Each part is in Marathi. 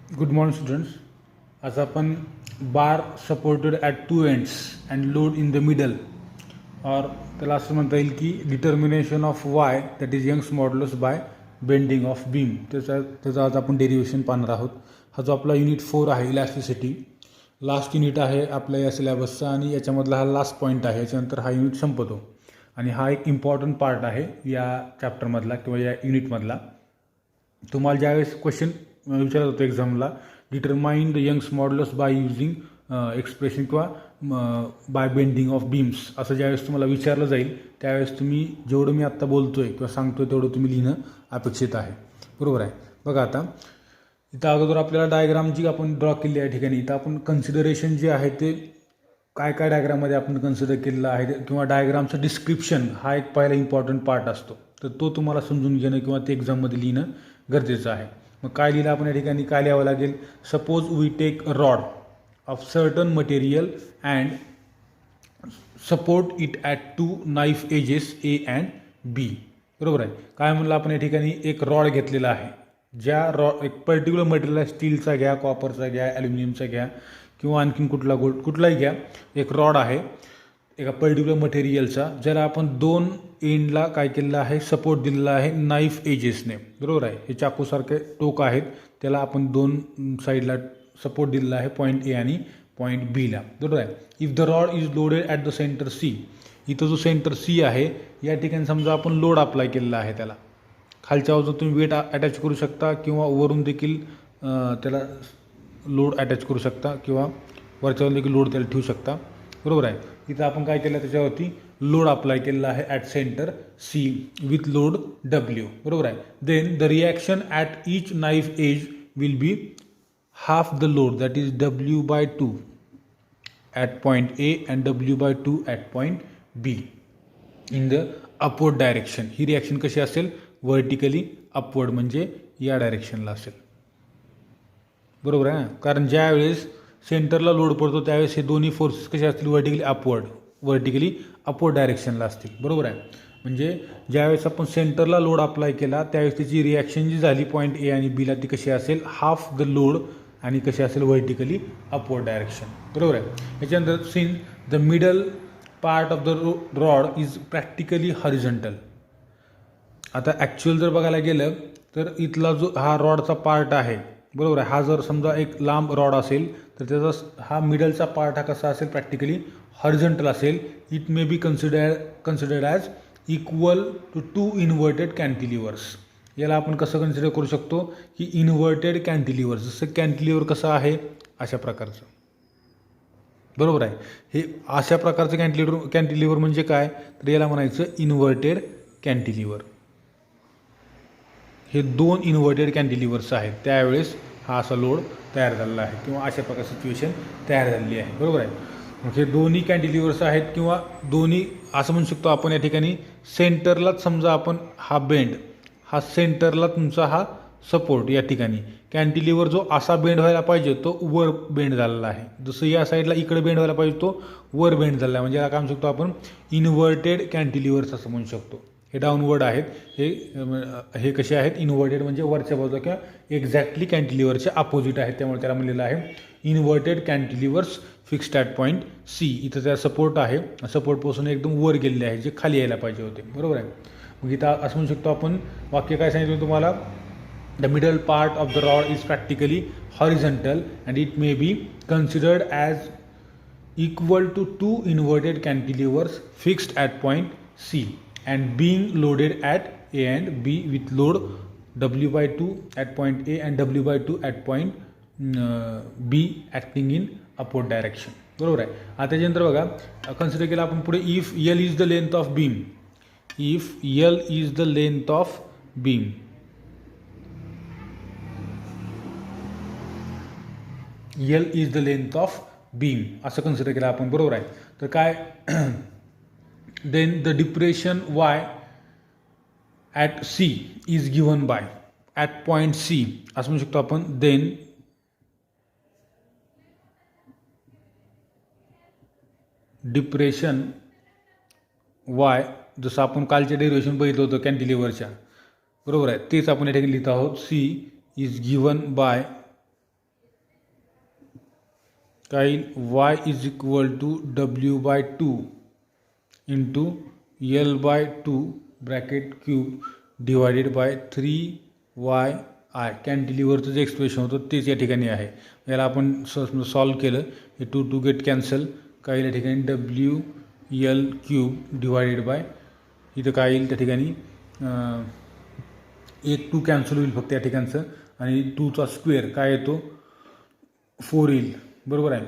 Good morning, students. आज आपण bar supported at two ends and load in the middle, और त्याला असं म्हणता येईल की determination of Y that is Young's modulus by bending of beam, त्याचं आज आपण डेरिवेशन पाहणार आहोत. हा जो आपला युनिट 4 आहे इलॅस्टिसिटी, लास्ट युनिट आहे आपल्या या सिलेबसचा आणि याच्यामधला हा लास्ट पॉईंट आहे. याच्यानंतर हा युनिट संपतो आणि हा एक इम्पॉर्टंट पार्ट आहे या चॅप्टरमधला किंवा या युनिटमधला. तुम्हाला ज्यावेळेस क्वेश्चन विचारत होतो एक्झामला, determine the Young's modulus by using expression किंवा बाय बेंडिंग ऑफ बीम्स, असं ज्यावेळेस तुम्हाला विचारलं जाईल त्यावेळेस तुम्ही जेवढं मी आत्ता बोलतो आहे किंवा सांगतो आहे तेवढं तुम्ही लिहिणं अपेक्षित आहे. बरोबर आहे. बघा आता इथं अगोदर आपल्याला डायग्राम जी आपण ड्रॉ केली आहे ठिकाणी, इथं आपण कन्सिडरेशन जे आहे ते काय काय डायग्राममध्ये आपण कन्सिडर केलेलं आहे किंवा डायग्रामचं डिस्क्रिप्शन हा एक पहिला इम्पॉर्टंट पार्ट असतो. तर तो तुम्हाला समजून घेणं किंवा ते एक्झाममध्ये लिहिणं गरजेचं आहे. मग काय लिहिलं आपण या ठिकाणी, काय लिहावं लागेल? Suppose we take a rod of certain material and support it at two knife edges A and B. बरोबर आहे. काय म्हणलं आपण या ठिकाणी, एक रॉड घेतलेला आहे, ज्या एक पर्टिक्युलर मटेरियल आहे, स्टीलचा घ्या, कॉपरचा घ्या, ॲल्युमिनियमचा घ्या किंवा आणखीन कुठलाही घ्या, एक रॉड आहे एका पर्टिक्युलर मटेरियलचा, ज्याला आपण दोन एंडला काय केलेलं आहे, सपोर्ट दिलेला आहे नाईफ एजेसने. बरोबर आहे. हे चाकूसारखे टोक आहेत, त्याला आपण दोन साईडला सपोर्ट दिलेला आहे, पॉईंट ए आणि पॉईंट बीला. बरोबर आहे. If the rod is loaded at the centre C, इथं जो सेंटर सी आहे या ठिकाणी समजा आपण लोड अप्लाय केलेला आहे, त्याला खालच्या बाजूला तुम्ही वेट अटॅच करू शकता किंवा वरून देखील त्याला लोड अटॅच करू शकता किंवा वरच्यावर देखील लोड त्याला ठेवू शकता. बरोबर आहे. इथं आपण काय केलं, त्याच्यावरती लोड अप्लाय केलेला आहे at centre C with load W. बरोबर आहे. Then the reaction at each knife edge will be half the load, that is W/2 at point A and W/2 at point B in the upward direction. ही रिॲक्शन कशी असेल? व्हर्टिकली अपवर्ड, म्हणजे या डायरेक्शनला असेल. बरोबर आहे ना. कारण ज्यावेळेस सेंटरला लोड पडतो त्यावेळेस हे दोन्ही फोर्सेस कसे असतील? व्हर्टिकली अपवर्ड डायरेक्शनला असतील. बरोबर आहे. म्हणजे ज्यावेळेस आपण सेंटरला लोड अप्लाय केला त्यावेळेस त्याची रिॲक्शन जी झाली पॉईंट ए आणि बीला, ती कशी असेल? हाफ द लोड, आणि कशी असेल? Vertically upward direction. बरोबर आहे. याच्यानंतर since the middle part of the rod is practically horizontal. आता ॲक्च्युअल जर बघायला गेलं तर इथला जो हा रॉडचा पार्ट आहे, बरोबर आहे, हा जर समजा एक लांब रॉड असेल तर त्याचा हा मिडलचा पार्ट हा कसा असेल? प्रॅक्टिकली हॉरिझॉन्टल असेल. It may be considered as equal to two inverted cantilevers. याला आपण कसं कन्सिडर करू शकतो की इन्व्हर्टेड कॅन्टिलिव्हर्स, जसं कॅन्टिलिव्हर कसं आहे अशा प्रकारचं. बरोबर आहे. हे अशा प्रकारचं कॅन्टिलिव्हर म्हणजे काय? तर याला म्हणायचं इन्व्हर्टेड कॅन्टिलिव्हर. हे दोन इन्व्हर्टेड कॅन्टिलिव्हर्स आहेत, त्यावेळेस हा असा लोड तयार झालेला आहे किंवा अशा प्रकारची सिच्युएशन तयार झालेली आहे. बरोबर आहे. मग हे दोन्ही कॅन्टिलिव्हर्स आहेत किंवा दोन्ही असं म्हणू शकतो आपण या ठिकाणी सेंटरलाच समजा आपण हा बेंड, हा सेंटरला तुमचा हा सपोर्ट, या ठिकाणी कॅन्टिलिव्हर जो असा बेंड व्हायला पाहिजे तो वर बेंड झालेला आहे. जसं या साईडला इकडे बेंड व्हायला पाहिजे तो वर बेंड झालेला आहे. म्हणजे याला काय म्हणू शकतो आपण? इन्व्हर्टेड कॅन्टिलिव्हर्स असं म्हणू शकतो. हे डाऊनवर्ड आहेत, हे कसे आहेत? इन्व्हर्टेड, म्हणजे वरच्या बाजूला किंवा एक्झॅक्टली कॅन्टिलिव्हरचे अपोजिट आहेत, त्यामुळे त्याला म्हणलेलं आहे inverted cantilevers fixed at point C. इथं त्या सपोर्ट आहे, सपोर्टपासून एकदम वर गेलेले आहे, जे खाली यायला पाहिजे होते. बरोबर आहे. मग इथं असं म्हणू शकतो आपण, वाक्य काय सांगितलं तुम्हाला? The middle part of the rod is practically horizontal and it may be considered as equal to two inverted cantilevers fixed at point C and being loaded at A and B with load W/2 at point A and W/2 at point B acting in upward direction. बरोबर आहे. आता त्याच्यानंतर बघा, कन्सिडर केलं आपण पुढे, if L is the length of beam, if L is the length of beam, L is the length of beam असं कन्सिडर केलं आपण. बरोबर आहे. तर काय then the depression y at C is given by at point C असं म्हणू शकतो आपण. then depression y, जसं आपण कालचे डेरिव्हेशन बघितलं होतं कॅन्टिलिव्हरच्या, बरोबर आहे, तेच आपण या ठिकाणी लिहित आहोत. C is given by काय येईल y is equal to W/2 into L/2 bracket cube divided by 3y/i. कॅन्टिलिव्हरचं जे एक्सप्रेशन होतं तेच या ठिकाणी आहे. याला आपण सॉल्व केलं, हे 2 2 गेट कॅन्सल. काय येईल या ठिकाणी WL³ डिवायडेड बाय, इथं काय येईल त्या ठिकाणी 1 2 कॅन्सल होईल फक्त या ठिकाणचं, आणि 2चा स्क्वेअर काय येतो 4 येईल. बरोबर आहे.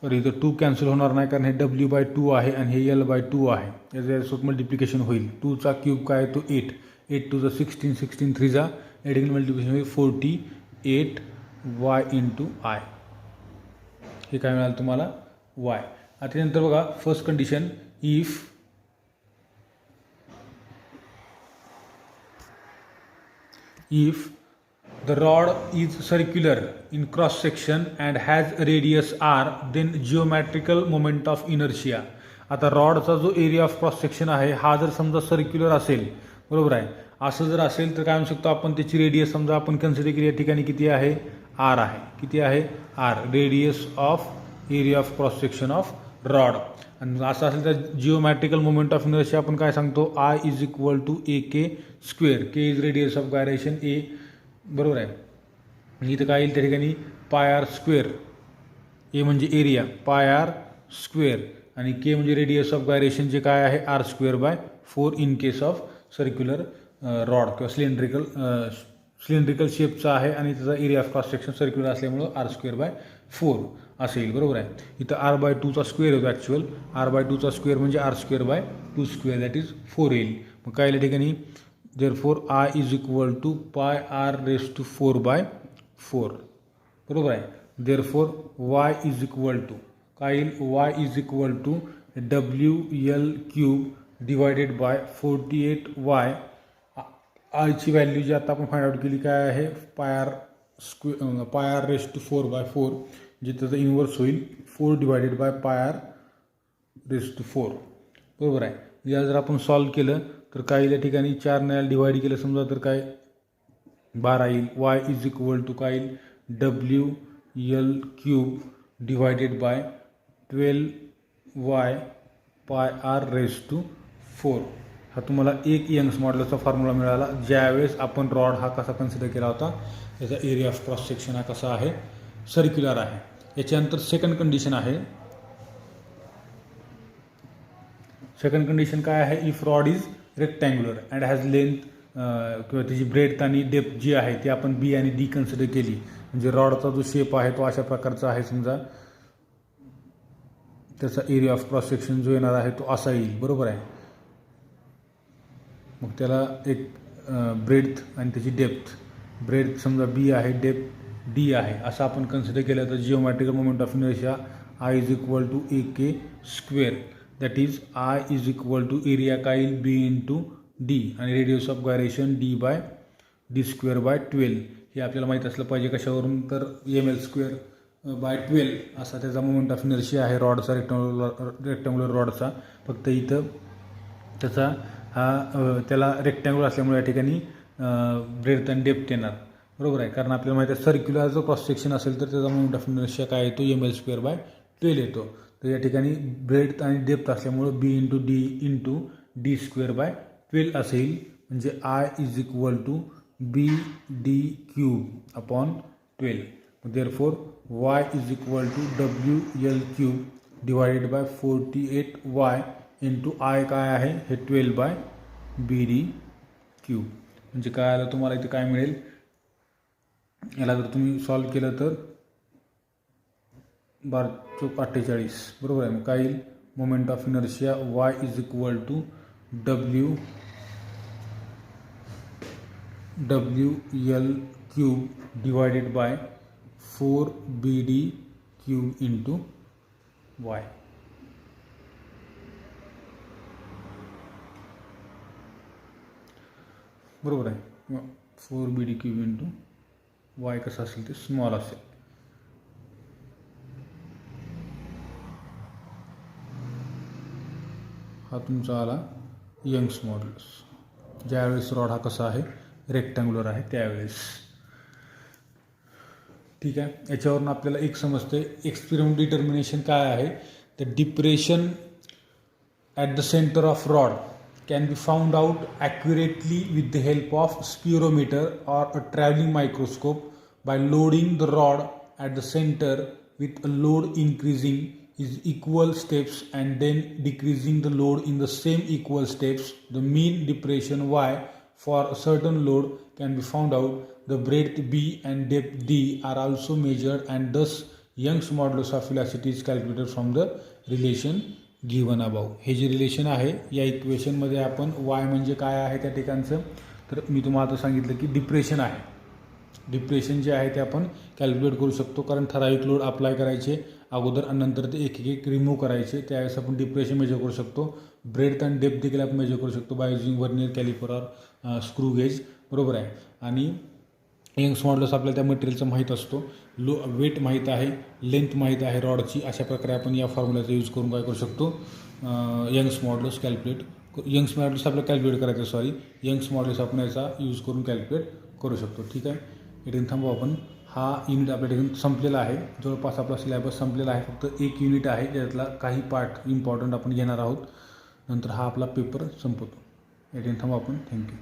तर इथं 2 कॅन्सल होणार नाही कारण हे W/2 आहे आणि हे L/2 आहे. याच्यासोबत मल्टिप्लिकेशन होईल. 2चा क्यूब काय येतो 8, 8 2 16, 16 3 या ठिकाणी मल्टिप्लिकेशन होईल 48y इंटू आय. हे काय मिळालं तुम्हाला y. आता नंतर बघा first condition, if the rod is circular in cross section and has a radius r, then geometrical moment of inertia. आता रॉडचा जो एरिया ऑफ क्रॉस सेक्शन आहे हा जर समजा सर्क्युलर असेल, बरोबर आहे, असं जर असेल तर काय म्हणू शकतो आपण, त्याची रेडियस समजा आपण कन्सिडर केली या ठिकाणी किती आहे r आहे. किती आहे r, radius of area of cross section of rod. आणि असं असेल तर जिओमॅट्रिकल मोमेंट ऑफ इनर्शिया आपण काय सांगतो, I is equal to AK². K is radius of gyration A. बरोबर आहे. इथं काय येईल त्या ठिकाणी πr². ए म्हणजे एरिया πr², आणि के म्हणजे रेडियस ऑफ गायरेशन जे काय आहे r²/4 in case of circular rod किंवा सिलेंड्रिकल शेपचा आहे आणि त्याचा area of cross section circular असल्यामुळं r²/4 असं येईल. बरोबर आहे. इथं r/2चा स्क्वेअर होतो ॲक्च्युअल. r/2चा स्क्वेअर म्हणजे r²/2² दॅट इज 4 येईल. मग काय या ठिकाणी therefore I is equal to πr⁴/4. बरोबर आहे. therefore y is equal to काय येईल, y is equal to WL³ divided by 48y. आयची व्हॅल्यू जी आता आपण फाइंड आउट केली काय आहे πr⁴/4, जे त्याचं इन्व्हर्स होईल 4 डिवायडेड बाय πr⁴. बरोबर आहे. या जर आपण सॉल्व केलं तर काय येईल या ठिकाणी 4 ने डिवाइड केलं समजा तर काय 12 येईल. y इज इक्वल टू काय येईल WL³ divided bye 12y πr⁴. हा तुम्हाला एक यंग्स मॉडेलचा फॉर्म्युला मिळाला ज्यावेळेस आपण रॉड हा कसा कन्सिडर केला होता, त्याचा एरिया ऑफ क्रॉस सेक्शन हा कसा आहे सर्क्युलर आहे. याच्यानंतर सेकंड कंडिशन आहे. सेकंड कंडिशन काय आहे, if rod is rectangular and has length किंवा त्याची ब्रेडथ आणि डेप्थ जी आहे ती आपण बी आणि डी कन्सिडर केली, म्हणजे रॉडचा जो शेप आहे तो अशा प्रकारचा आहे, समजा त्याचा एरिया ऑफ क्रॉस सेक्शन जो येणार आहे तो असा येईल. बरोबर आहे. मग त्याला एक ब्रेडथ आणि त्याची डेप्थ, ब्रेडथ समजा बी आहे, डेप्थ डी आहे, असं आपण कन्सिडर केलं तर geometrical moment of inertia I is equal to AK². That is I is equal to area काय येईल बी इंटू डी आणि रेडियस ऑफ गायरेशन D/D²/12. हे आपल्याला माहीत असलं पाहिजे कशावरून, तर ml²/12 असा त्याचा मोमेंट ऑफ इनर्शिया आहे रॉडचा, रेक्टँग्युलर रॉडचा. फक्त इथं त्याचा हा त्याला रेक्टँग्युलर असल्यामुळे या ठिकाणी ब्रेडथ आणि डेप्थ येणार. बरोबर आहे. कारण आपल्याला माहिती आहे सर्क्युलर जो क्रॉस सेक्शन असेल तर त्याचा मोमेंट ऑफ इनर्शिया काय येतो ml²/12 येतो. तर या ठिकाणी ब्रेडथ आणि डेप्थ असल्यामुळं बी इंटू डी इंटू D²/12 असं येईल. म्हणजे I is equal to BD³/12. Therefore y is equal to WL³ divided by 48y into I काय आहे हे 12/BD³. म्हणजे काय आलं तुम्हाला इथे काय मिळेल, याला जर तुम्ही सॉल्व केलं तर 12×48. बरोबर आहे. मग काय येईल moment of inertia y is equal to WL³ divided by 4BD³ into y. बरोबर आहे. 4BD³ इंटू y कसं असेल ते स्मॉल असेल. हा तुमचा आला यंग्स मॉड्युलस, ज्यावेळेस रॉड हा कसा आहे रेक्टँग्युलर आहे त्यावेळेस. ठीक आहे. याच्यावरून आपल्याला एक समजते एक्सपेरिमेंट डिटर्मिनेशन काय आहे. तर depression at the center of rod can be found out accurately with the help of spirometer or a traveling microscope by loading the rod at the center with a load increasing is equal steps and then decreasing the load in the same equal steps. The mean depression y for a certain load can be found out. The breadth b and depth d are also measured and thus Young's modulus of velocity is calculated from the relation given above. हे जे रिलेशन आहे या इक्वेशनमध्ये आपण वाय म्हणजे काय आहे त्या ठिकाणचं, तर मी तुम्हाला आता सांगितलं की डिप्रेशन आहे. डिप्रेशन जे आहे ते आपण कॅल्क्युलेट करू शकतो, कारण ठराविक लोड अप्लाय करायचे अगोदर आणि नंतर ते एक एक रिमूव्ह करायचे. त्यावेळेस आपण डिप्रेशन मेजर करू शकतो. ब्रेड्थ आणि डेप्थ देखील आपण मेजर करू शकतो by using vernier calliper or screw gauge, बरोबर आहे. आणि यंग्स मॉड्युलस आपल्याला त्या मटेरियलचं माहीत असतो, वेट माहीत आहे, लेंथ माहीत आहे रॉडची. अशा प्रकारे आपण या फॉर्म्युलाचा यूज करून काय करू शकतो, यंग्स मॉड्युलस यंग्स मॉड्युलस आपल्याला कॅल्क्युलेट करायचं यंग्स मॉड्युलस आपण याचा यूज करून कॅल्क्युलेट करू शकतो. ठीक आहे, इथे थांबू आपण. हा युनिट आपल्या ठिकाणी संपलेला आहे. जवळपास आपला सिलेबस संपलेला आहे. फक्त एक युनिट आहे ज्यातला काही पार्ट इम्पॉर्टंट आपण घेणार आहोत. नंतर हा आपला पेपर संपवतो. इथे थांबू आपण. थँक्यू.